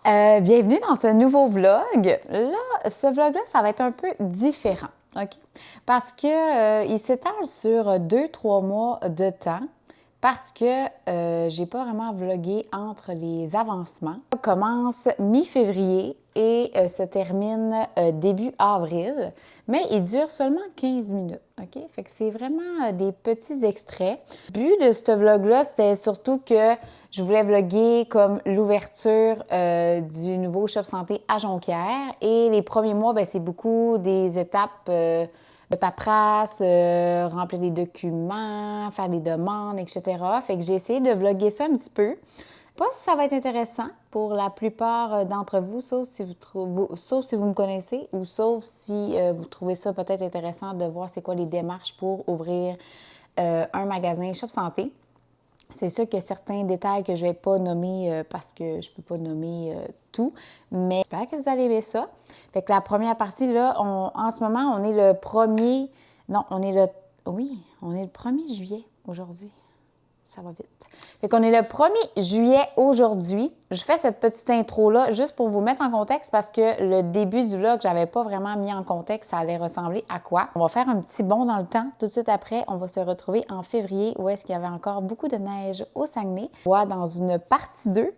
Bienvenue dans ce nouveau vlog. Là, ce vlog-là, ça va être un peu différent, OK? Parce que il s'étale sur 2-3 mois de temps parce que j'ai pas vraiment vlogué entre les avancements. Ça commence mi-février et se termine début avril, mais il dure seulement 15 minutes, OK? Fait que c'est vraiment des petits extraits. Le but de ce vlog-là, c'était surtout que je voulais vlogger comme l'ouverture du nouveau Shop Santé à Jonquière. Et les premiers mois, bien, c'est beaucoup des étapes de paperasse, remplir des documents, faire des demandes, etc. Fait que j'ai essayé de vlogger ça un petit peu. Pas si ça va être intéressant pour la plupart d'entre vous, sauf si vous me connaissez ou sauf si vous trouvez ça peut-être intéressant de voir c'est quoi les démarches pour ouvrir un magasin Shop Santé. C'est sûr qu'il y a certains détails que je ne vais pas nommer parce que je ne peux pas nommer tout, mais j'espère que vous allez aimer ça. Fait que la première partie, là, en ce moment, on est le 1er... Non, on est le 1er juillet aujourd'hui. Ça va vite. Fait qu'on est le 1er juillet aujourd'hui. Je fais cette petite intro-là juste pour vous mettre en contexte parce que le début du vlog, j'avais pas vraiment mis en contexte ça allait ressembler à quoi. On va faire un petit bond dans le temps. Tout de suite après, on va se retrouver en février où est-ce qu'il y avait encore beaucoup de neige au Saguenay. On va dans une partie 2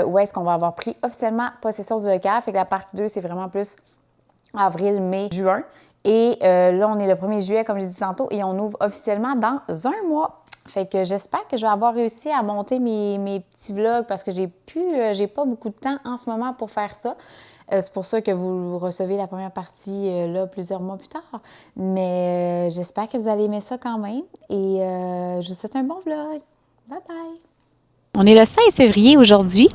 où est-ce qu'on va avoir pris officiellement possession du local. Fait que la partie 2, c'est vraiment plus avril, mai, juin. Et là, on est le 1er juillet, comme j'ai dit tantôt, et on ouvre officiellement dans un mois. Fait que j'espère que je vais avoir réussi à monter mes petits vlogs parce que j'ai pas beaucoup de temps en ce moment pour faire ça. C'est pour ça que vous recevez la première partie là plusieurs mois plus tard. Mais j'espère que vous allez aimer ça quand même. Et je vous souhaite un bon vlog. Bye bye! On est le 16 février aujourd'hui.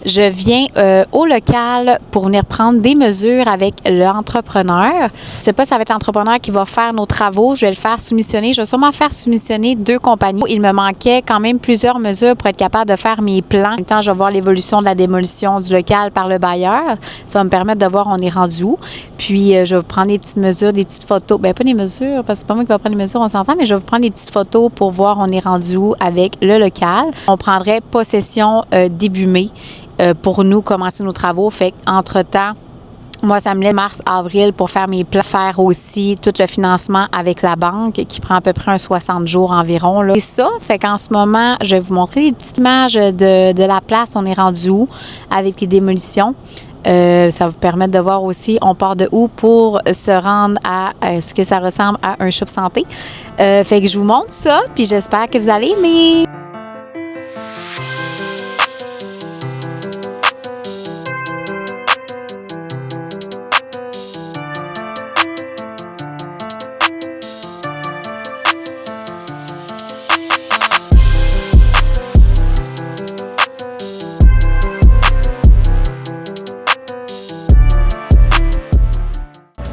Je viens au local pour venir prendre des mesures avec l'entrepreneur. Je ne sais pas si ça va être l'entrepreneur qui va faire nos travaux. Je vais le faire soumissionner. Je vais sûrement faire soumissionner 2 compagnies. Il me manquait quand même plusieurs mesures pour être capable de faire mes plans. En même temps, je vais voir l'évolution de la démolition du local par le bailleur. Ça va me permettre de voir on est rendu où. Puis, je vais prendre des petites mesures, des petites photos. Bien, pas des mesures, parce que c'est pas moi qui va prendre les mesures, on s'entend, mais je vais vous prendre des petites photos pour voir on est rendu où avec le local. On prendrait possession début mai. Pour nous commencer nos travaux. Fait qu'entre-temps, moi, ça me laisse mars, avril pour faire mes plans, faire aussi tout le financement avec la banque qui prend à peu près un 60 jours environ. Là. C'est ça, fait qu'en ce moment, je vais vous montrer des petites images de la place, on est rendu où avec les démolitions. Ça va vous permettre de voir aussi on part de où pour se rendre à ce que ça ressemble à un shop santé. Fait que je vous montre ça, puis j'espère que vous allez aimer.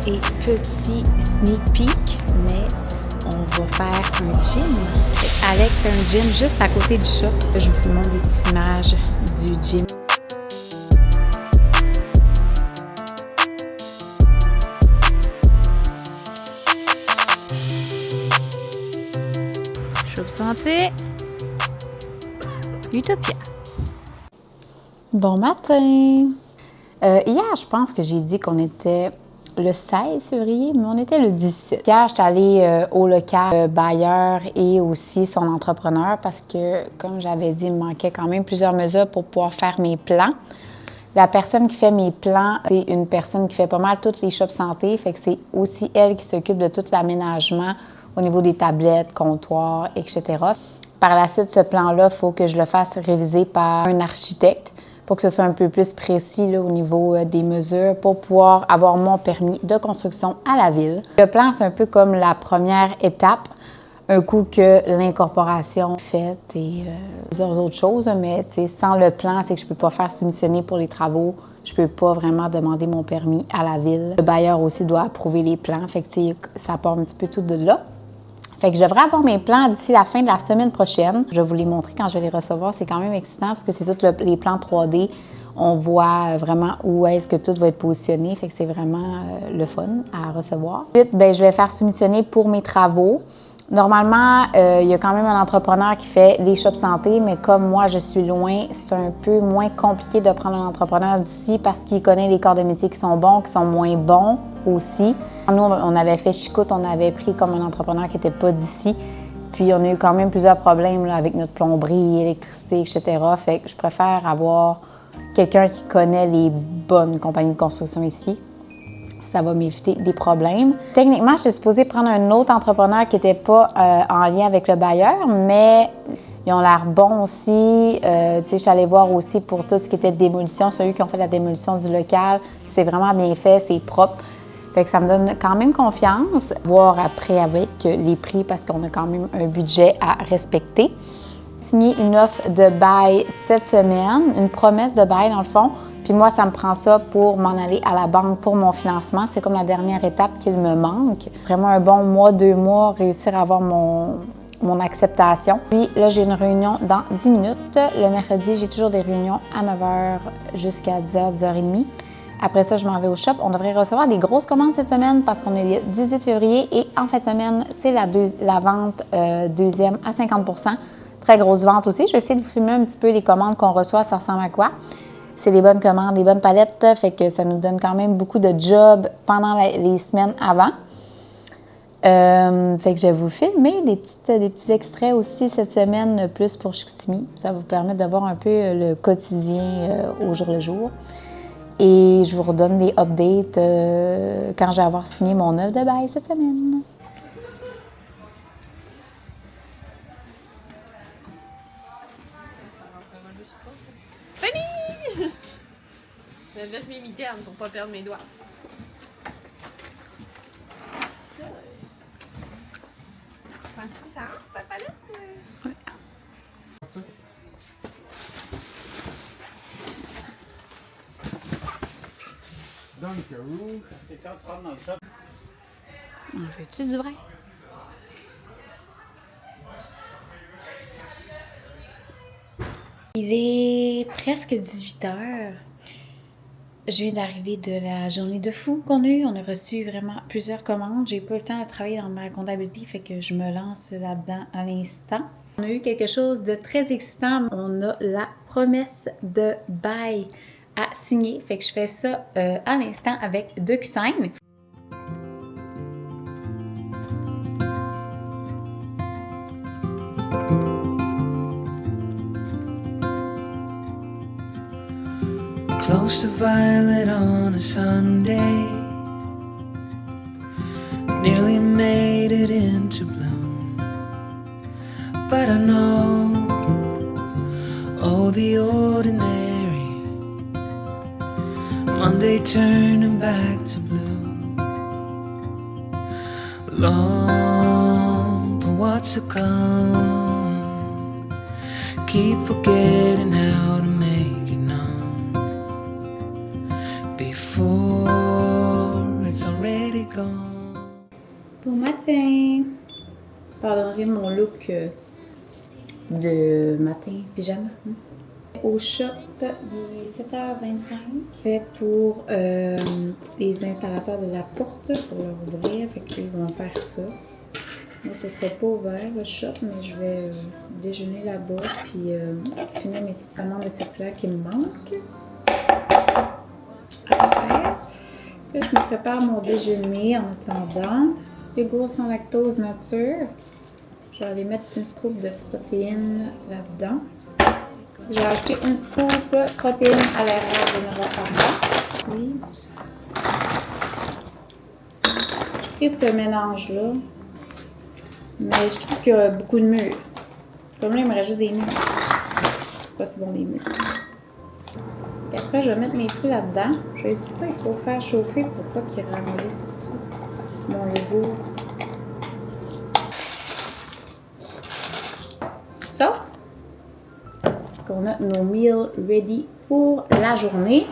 Et petit sneak peek, mais on va faire un gym. Alex fait un gym juste à côté du shop. Je vous montre des petites images du gym. Shop Santé, Utopia. Bon matin! Hier, je pense que j'ai dit qu'on était le 16 février, mais on était le 17. Hier, j'étais allée au local bailleur et aussi son entrepreneur parce que, comme j'avais dit, il me manquait quand même plusieurs mesures pour pouvoir faire mes plans. La personne qui fait mes plans, c'est une personne qui fait pas mal toutes les shops santé, fait que c'est aussi elle qui s'occupe de tout l'aménagement au niveau des tablettes, comptoirs, etc. Par la suite, ce plan-là, il faut que je le fasse réviser par un architecte pour que ce soit un peu plus précis là, au niveau des mesures pour pouvoir avoir mon permis de construction à la ville. Le plan, c'est un peu comme la première étape, un coup que l'incorporation est faite et plusieurs autres choses, mais sans le plan, c'est que je ne peux pas faire soumissionner pour les travaux, je ne peux pas vraiment demander mon permis à la ville. Le bailleur aussi doit approuver les plans, fait que ça part un petit peu tout de là. Fait que je devrais avoir mes plans d'ici la fin de la semaine prochaine. Je vais vous les montrer quand je vais les recevoir. C'est quand même excitant parce que c'est tous les plans 3D. On voit vraiment où est-ce que tout va être positionné. Fait que c'est vraiment le fun à recevoir. Ensuite, bien, je vais faire soumissionner pour mes travaux. Normalement, il y a quand même un entrepreneur qui fait les shops santé, mais comme moi, je suis loin, c'est un peu moins compliqué de prendre un entrepreneur d'ici parce qu'il connaît les corps de métier qui sont bons, qui sont moins bons aussi. Nous, on avait fait Chicoute, on avait pris comme un entrepreneur qui n'était pas d'ici. Puis on a eu quand même plusieurs problèmes là, avec notre plomberie, électricité, etc. Fait que je préfère avoir quelqu'un qui connaît les bonnes compagnies de construction ici. Ça va m'éviter des problèmes. Techniquement, j'étais supposée prendre un autre entrepreneur qui n'était pas en lien avec le bailleur, mais ils ont l'air bons aussi. Je suis allée voir aussi pour tout ce qui était démolition, ceux qui ont fait la démolition du local. C'est vraiment bien fait, c'est propre. Fait que ça me donne quand même confiance. Voir après avec les prix parce qu'on a quand même un budget à respecter. Signer une offre de bail cette semaine, une promesse de bail dans le fond. Puis moi, ça me prend ça pour m'en aller à la banque pour mon financement. C'est comme la dernière étape qu'il me manque. Vraiment un bon mois, 2 mois, réussir à avoir mon acceptation. Puis là, j'ai une réunion dans 10 minutes. Le mercredi, j'ai toujours des réunions à 9 h jusqu'à 10 h, 10 h 30. Après ça, je m'en vais au shop. On devrait recevoir des grosses commandes cette semaine parce qu'on est le 18 février et en fin de semaine, c'est la vente deuxième à 50 %. Très grosse vente aussi. Je vais essayer de vous filmer un petit peu les commandes qu'on reçoit, ça ressemble à quoi. C'est les bonnes commandes, les bonnes palettes, fait que ça nous donne quand même beaucoup de jobs pendant les semaines avant. Fait que je vais vous filmer des petits extraits aussi cette semaine, plus pour Chicoutimi. Ça va vous permettre de voir un peu le quotidien au jour le jour. Et je vous redonne des updates quand je vais avoir signé mon offre de bail cette semaine. Fanny! Je vais mettre mes mitaines pour pas perdre mes doigts. Penses-tu que ça rentre, ta palette? Oui. Dunkaroo, c'est quand tu rentres dans le shop. En veux-tu du vrai? Il est presque 18 h. Je viens d'arriver de la journée de fou qu'on a eue. On a reçu vraiment plusieurs commandes. J'ai pas eu le temps de travailler dans ma comptabilité, fait que je me lance là-dedans à l'instant. On a eu quelque chose de très excitant. On a la promesse de bail à signer. Fait que je fais ça à l'instant avec DocuSign. Close to violet on a Sunday, nearly made it into bloom. But I know, oh, the ordinary Monday turning back to blue. Long for what's to come, keep forgetting how to make it known before it's already gone. Bon matin! Pardonnerez mon look de matin pyjama. Au shop, il est 7h25. Fait pour les installateurs de la porte pour leur ouvrir. Fait qu'ils vont faire ça. Moi, ce ne sera pas ouvert le shop, mais je vais déjeuner là-bas puis finir mes petites commandes de circulaire qui me manquent à faire. Là, je me prépare mon déjeuner en attendant. Yogourt sans lactose nature. Je vais aller mettre une scoop de protéines là-dedans. J'ai acheté une scoop protéines à l'erreur de 9 h par mois. Oui. Et ce mélange-là. Mais je trouve qu'il y a beaucoup de mûres. Comme là, il me reste juste des mûres. C'est pas si bon des mûres. Puis après, je vais mettre mes fruits là-dedans. Je vais essayer de pas trop faire chauffer pour pas qu'ils ramollissent trop mon yogourt. Ça. On a nos meals ready pour la journée.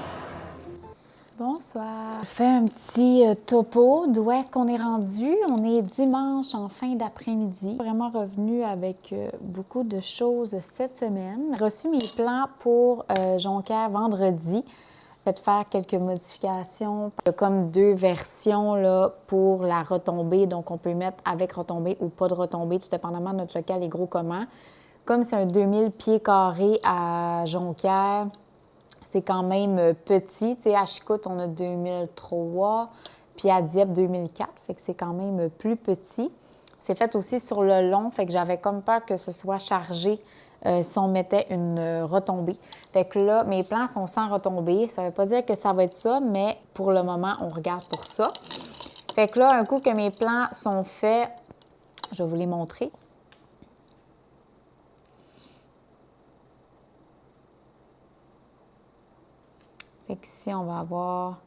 Bonsoir. Je fais un petit topo d'où est-ce qu'on est rendu. On est dimanche en fin d'après-midi. Vraiment revenu avec beaucoup de choses cette semaine. J'ai reçu mes plans pour Jonquière vendredi. Fait faire quelques modifications. Il y a comme 2 versions là, pour la retombée. Donc, on peut mettre avec retombée ou pas de retombée, tout dépendamment de notre local est gros comment. Comme c'est un 2000 pieds carrés à Jonquière, c'est quand même petit. Tu sais, à Chicoute, on a 2003, puis à Dieppe, 2004. Fait que c'est quand même plus petit. C'est fait aussi sur le long, fait que j'avais comme peur que ce soit chargé si on mettait une retombée. Fait que là, mes plans sont sans retombée. Ça veut pas dire que ça va être ça, mais pour le moment, on regarde pour ça. Fait que là, un coup que mes plans sont faits, je vais vous les montrer. Fait qu'ici, on va avoir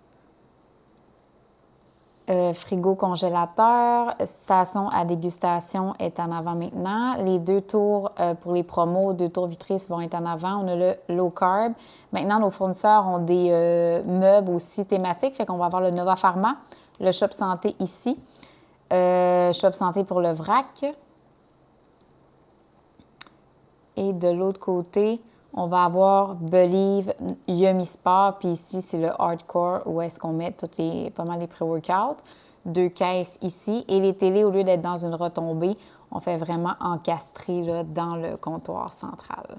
frigo congélateur, station à dégustation est en avant maintenant. Les 2 tours pour les promos, 2 tours vitrices vont être en avant. On a le low carb. Maintenant, nos fournisseurs ont des meubles aussi thématiques. Fait qu'on va avoir le Nova Pharma, le Shop Santé ici, Shop Santé pour le vrac. Et de l'autre côté, on va avoir Believe, Yummy Sport, puis ici, c'est le Hardcore, où est-ce qu'on met pas mal les pré-workouts. 2 caisses ici. Et les télés, au lieu d'être dans une retombée, on fait vraiment encastrer là, dans le comptoir central.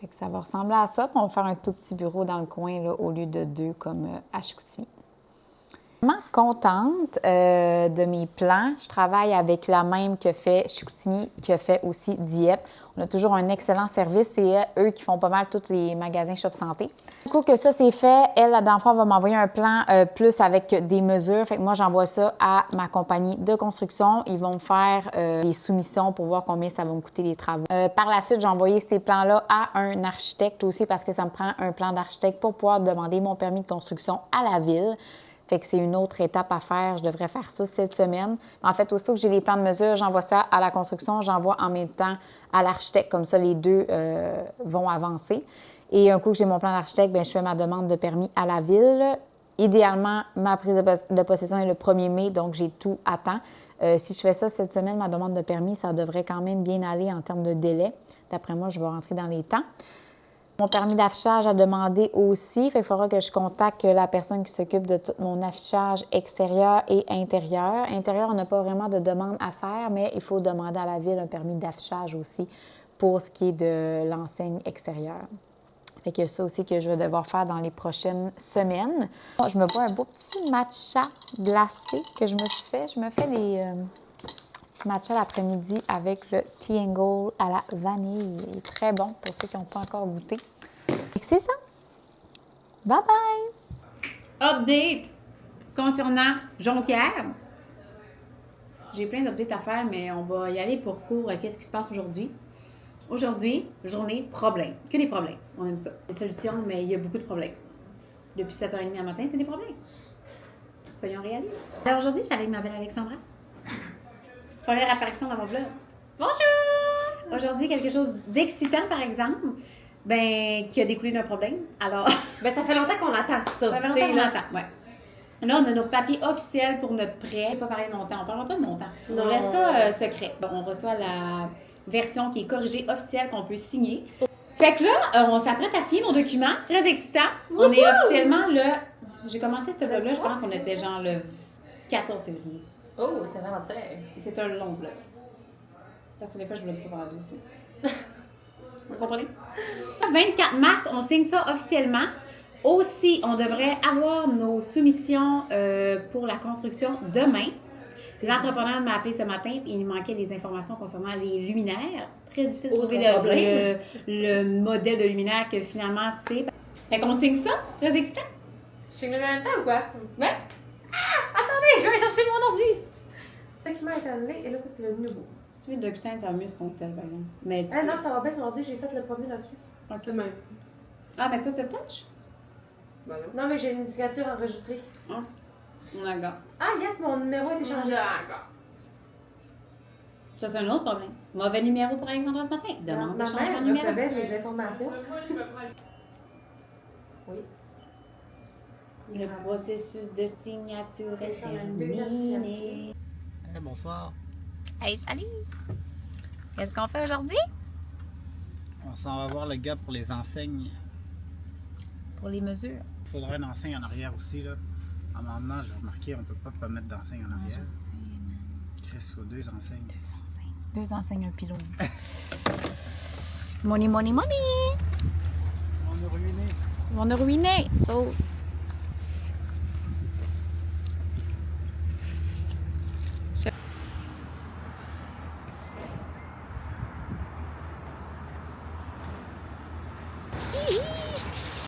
Fait que ça va ressembler à ça. Puis on va faire un tout petit bureau dans le coin là, au lieu de 2 comme à Chicoutimi. Vraiment contente de mes plans. Je travaille avec la même que fait Chicoutimi, que fait aussi Dieppe. On a toujours un excellent service. C'est eux qui font pas mal tous les magasins Shop Santé. Du coup que ça c'est fait, elle, la dernière fois, va m'envoyer un plan plus avec des mesures. Fait que moi, j'envoie ça à ma compagnie de construction. Ils vont me faire des soumissions pour voir combien ça va me coûter les travaux. Par la suite, j'ai envoyé ces plans-là à un architecte aussi parce que ça me prend un plan d'architecte pour pouvoir demander mon permis de construction à la ville. Fait que c'est une autre étape à faire. Je devrais faire ça cette semaine. En fait, aussitôt que j'ai les plans de mesure, j'envoie ça à la construction, j'envoie en même temps à l'architecte. Comme ça, les deux vont avancer. Et un coup que j'ai mon plan d'architecte, bien, je fais ma demande de permis à la ville. Idéalement, ma prise de possession est le 1er mai, donc j'ai tout à temps. Si je fais ça cette semaine, ma demande de permis, ça devrait quand même bien aller en termes de délai. D'après moi, je vais rentrer dans les temps. Mon permis d'affichage a demandé aussi. Fait qu'il faudra que je contacte la personne qui s'occupe de tout mon affichage extérieur et intérieur. Intérieur, on n'a pas vraiment de demande à faire, mais il faut demander à la ville un permis d'affichage aussi pour ce qui est de l'enseigne extérieure. Fait que ça aussi que je vais devoir faire dans les prochaines semaines. Je me bois un beau petit matcha glacé que je me suis fait. Je me fais des matcha l'après-midi avec le Tea and Gold à la vanille. Il est très bon pour ceux qui n'ont pas encore goûté. Et c'est ça. Bye bye! Update concernant Jonquière. J'ai plein d'updates à faire, mais on va y aller pour court. Qu'est-ce qui se passe aujourd'hui? Aujourd'hui, journée problème. Que des problèmes. On aime ça. Des solutions, mais il y a beaucoup de problèmes. Depuis 7h30 le matin, c'est des problèmes. Soyons réalistes. Alors aujourd'hui, je suis avec ma belle Alexandra. Première apparition dans mon vlog. Bonjour! Aujourd'hui, quelque chose d'excitant, par exemple, qui a découlé d'un problème. Alors, Ben, ça fait longtemps qu'on attend ça. ça fait longtemps qu'on attend, ouais. Là, on a nos papiers officiels pour notre prêt. On ne va pas parler de montant. On ne parlera pas de montant. Non. On laisse ça secret. Bon, on reçoit la version qui est corrigée officielle qu'on peut signer. Fait que là, on s'apprête à signer nos documents. Très excitant. On est officiellement le... J'ai commencé ce vlog-là, je pense qu'on était genre le 14 février. Oh, c'est Valentin. Et c'est un long vlog. Parce que des fois, je ne vlog pas pendant 2 semaines. Vous comprenez? 24 mars, on signe ça officiellement. Aussi, on devrait avoir nos soumissions pour la construction demain. L'entrepreneur m'a appelé ce matin et il manquait des informations concernant les luminaires. Très difficile de trouver le modèle de luminaire que finalement c'est. Fait qu'on signe ça. Très excitant. Je signe le même temps ou quoi? Ouais. Attendez, je vais chercher mon ordi. Le document est annulé et là, ça, c'est le nouveau. Si tu veux le DocuSign, ça va mieux sur ton cell, par exemple. Mais tu Ah peux- non, ça va bien, l'ordi, j'ai fait le premier là-dessus. Ok. De même. Ah, mais toi, tu touch? Ben non. Non, mais j'ai une signature enregistrée. D'accord. Ah, yes, mon numéro a été changé. D'accord. Ça, c'est un autre problème. Mauvais numéro pour Alexandra ce matin. Demande de Ma changement mère de numéro. recevait les informations. Oui. Le processus de signature est Une deuxième terminé. Bonsoir. Hey, salut! Qu'est-ce qu'on fait aujourd'hui? On s'en va voir le gars pour les enseignes. Pour les mesures. Il faudrait une enseigne en arrière aussi, là. À un moment donné, j'ai remarqué, on peut pas mettre d'enseigne en arrière. Chris, il faut 2 enseignes. 2 enseignes, un pylône. Money, money, money! On est ruiné. On a ruiné! So...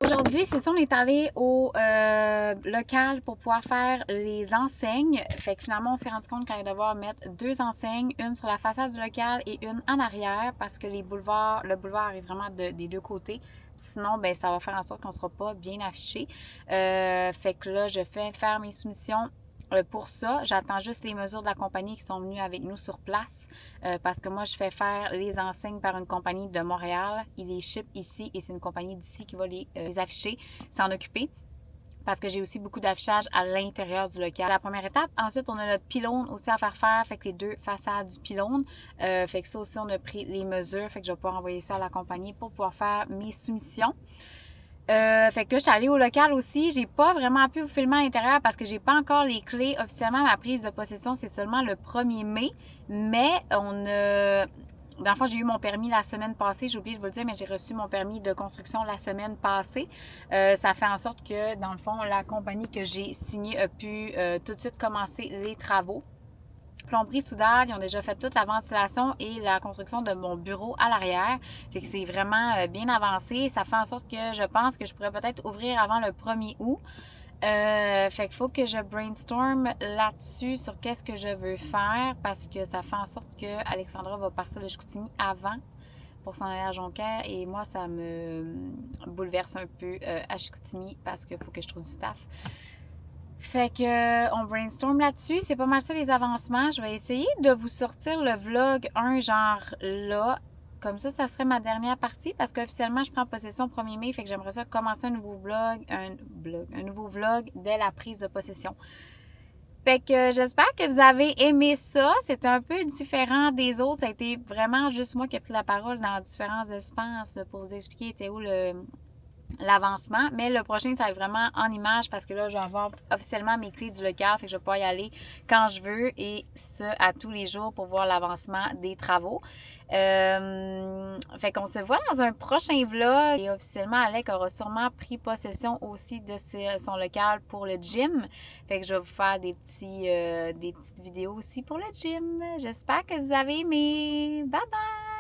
Aujourd'hui, c'est ça, on est allé au local pour pouvoir faire les enseignes. Fait que finalement, on s'est rendu compte qu'on allait devoir mettre 2 enseignes, une sur la façade du local et une en arrière parce que le boulevard est vraiment des 2 côtés. Sinon, ben ça va faire en sorte qu'on ne sera pas bien affiché. Fait que là, je fais faire mes soumissions. Pour ça, j'attends juste les mesures de la compagnie qui sont venues avec nous sur place parce que moi, je fais faire les enseignes par une compagnie de Montréal. Ils les ship ici et c'est une compagnie d'ici qui va les afficher, s'en occuper. Parce que j'ai aussi beaucoup d'affichage à l'intérieur du local. La première étape. Ensuite, on a notre pylône aussi à faire faire. Fait que les 2 façades du pylône. Fait que ça aussi, on a pris les mesures. Fait que je vais pouvoir envoyer ça à la compagnie pour pouvoir faire mes soumissions. Fait que là, je suis allée au local aussi. J'ai pas vraiment pu vous filmer à l'intérieur parce que j'ai pas encore les clés. Officiellement, ma prise de possession, c'est seulement le 1er mai. Mais dans le fond, j'ai eu mon permis la semaine passée. J'ai oublié de vous le dire, mais j'ai reçu mon permis de construction la semaine passée. Ça fait en sorte que, dans le fond, la compagnie que j'ai signée a pu tout de suite commencer les travaux. Plomberie, soudage, ils ont déjà fait toute la ventilation et la construction de mon bureau à l'arrière. Fait que c'est vraiment bien avancé. Ça fait en sorte que je pense que je pourrais peut-être ouvrir avant le 1er août. Fait qu'il faut que je brainstorm là-dessus sur qu'est-ce que je veux faire parce que ça fait en sorte que Alexandra va partir de Chicoutimi avant pour s'en aller à Jonquière et moi, ça me bouleverse un peu à Chicoutimi parce qu'il faut que je trouve du staff. Fait que on brainstorm là-dessus. C'est pas mal ça les avancements. Je vais essayer de vous sortir le vlog genre là. Comme ça serait ma dernière partie parce qu'officiellement, je prends possession le 1er mai. Fait que j'aimerais ça commencer un nouveau nouveau vlog dès la prise de possession. Fait que j'espère que vous avez aimé ça. C'était un peu différent des autres. Ça a été vraiment juste moi qui ai pris la parole dans différents espaces pour vous expliquer était où l'avancement, mais le prochain, ça va être vraiment en image parce que là, je vais avoir officiellement mes clés du local, fait que je vais pouvoir y aller quand je veux et ce, à tous les jours pour voir l'avancement des travaux. Fait qu'on se voit dans un prochain vlog et officiellement, Alec aura sûrement pris possession aussi de son local pour le gym. Fait que je vais vous faire des petites vidéos aussi pour le gym. J'espère que vous avez aimé. Bye bye!